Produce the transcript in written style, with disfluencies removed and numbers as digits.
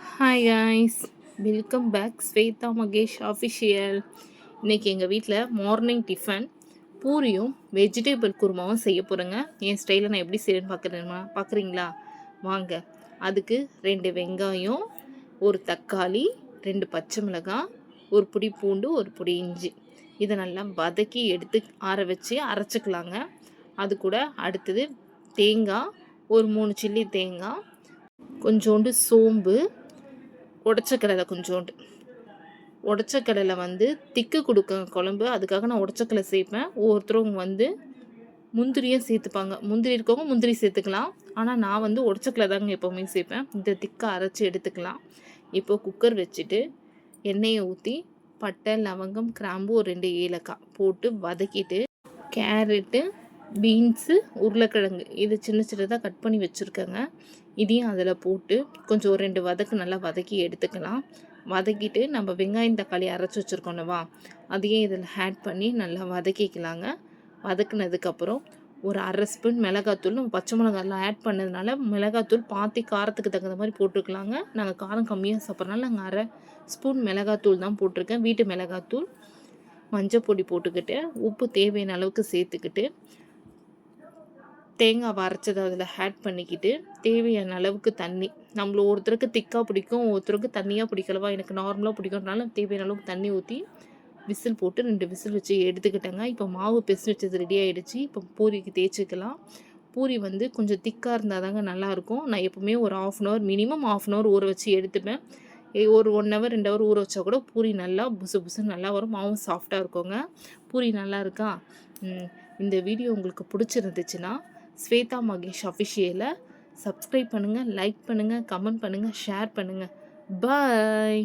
Hi guys, welcome back Swetha Mahesh official. இன்றைக்கி எங்கள் வீட்டில் மார்னிங் டிஃபன் பூரியும் வெஜிடேபிள் குருமாவும் செய்ய போகிறேங்க. என் ஸ்டைலில் நான் எப்படி செய்யணும்னு பார்க்குறீங்களா? வாங்க. அதுக்கு 2 வெங்காயம், ஒரு தக்காளி, 2 பச்சை மிளகாய், ஒரு பிடி பூண்டு, ஒரு பிடி இஞ்சி, இதை நல்லா வதக்கி எடுத்து ஆற வச்சு அரைச்சிக்கலாங்க. அது கூட அடுத்தது தேங்காய், ஒரு 3 சில்லி தேங்காய், கொஞ்சோண்டு சோம்பு, உடச்ச கடலை கொஞ்சோண்டு. உடச்ச கடலை திக்கு கொடுக்க குழம்பு, அதுக்காக நான் உடச்ச கடலை சேர்ப்பேன். ஒவ்வொருத்தரும் முந்திரியும் சேர்த்துப்பாங்க. முந்திரி இருக்கவங்க முந்திரி சேர்த்துக்கலாம். ஆனால் நான் உடச்ச கடலை தாங்க எப்போவுமே சேர்ப்பேன். இந்த திக்கை அரைச்சி எடுத்துக்கலாம். இப்போது குக்கர் வச்சுட்டு எண்ணெயை ஊற்றி பட்டை, லவங்கம், கிராம்பு, ஒரு 2 ஏலக்காய் போட்டு வதக்கிட்டு கேரட்டு, பீன்ஸு, உருளைக்கிழங்கு இது சின்ன சின்னதாக கட் பண்ணி வச்சுருக்கேங்க. இதையும் அதில் போட்டு கொஞ்சம் ஒரு 2 வதக்கு நல்லா வதக்கி எடுத்துக்கலாம். வதக்கிட்டு நம்ம வெங்காயம் தக்காளி அரைச்சி வச்சுருக்கோன்னவா, அதையும் இதில் ஆட் பண்ணி நல்லா வதக்கிக்கலாங்க. வதக்குனதுக்கப்புறம் ஒரு 1/2 ஸ்பூன் மிளகாத்தூள், நம்ம பச்சை மிளகாலாம் ஆட் பண்ணதுனால மிளகாத்தூள் பார்த்து காரத்துக்கு தகுந்த மாதிரி போட்டுக்கலாங்க. நாங்கள் காரம் கம்மியாக சாப்பிட்றனால நாங்கள் 1/2 ஸ்பூன் மிளகாத்தூள் தான் போட்டிருக்கேன், வீட்டு மிளகாத்தூள். மஞ்சள் பொடி போட்டுக்கிட்டு உப்பு தேவையான அளவுக்கு சேர்த்துக்கிட்டு தேங்காய் அரைச்சதை அதில் ஆட் பண்ணிக்கிட்டு தேவையான அளவுக்கு தண்ணி, நம்மள ஒருத்தருக்கு திக்காக பிடிக்கும், ஒருத்தருக்கு தண்ணியாக பிடிக்கலவா, எனக்கு நார்மலாக பிடிக்கும்னால தேவையான அளவுக்கு தண்ணி ஊற்றி விசில் போட்டு 2 விசில் வச்சு எடுத்துக்கிட்டேங்க. இப்போ மாவு பெசு வச்சது ரெடி ஆகிடுச்சு. இப்போ பூரிக்கு தேய்ச்சிக்கலாம். பூரி கொஞ்சம் திக்காக இருந்தால் தாங்க நல்லாயிருக்கும். நான் எப்போவுமே ஒரு மினிமம் ½ ஹவர் ஊற வச்சு எடுத்துப்பேன். ஒரு 1 ஹவர் 2 ஹவர் ஊற வச்சா கூட பூரி நல்லா புசுன்னு நல்லா வரும். மாவும் சாஃப்டாக இருக்குங்க. பூரி நல்லா இருக்கா? இந்த வீடியோ உங்களுக்கு பிடிச்சிருந்துச்சுன்னா ஸ்வேதா மகேஷ் அஃபிஷியலை சப்ஸ்கிரைப் பண்ணுங்கள், லைக் பண்ணுங்கள், கமெண்ட் பண்ணுங்கள், ஷேர் பண்ணுங்கள். பாய்.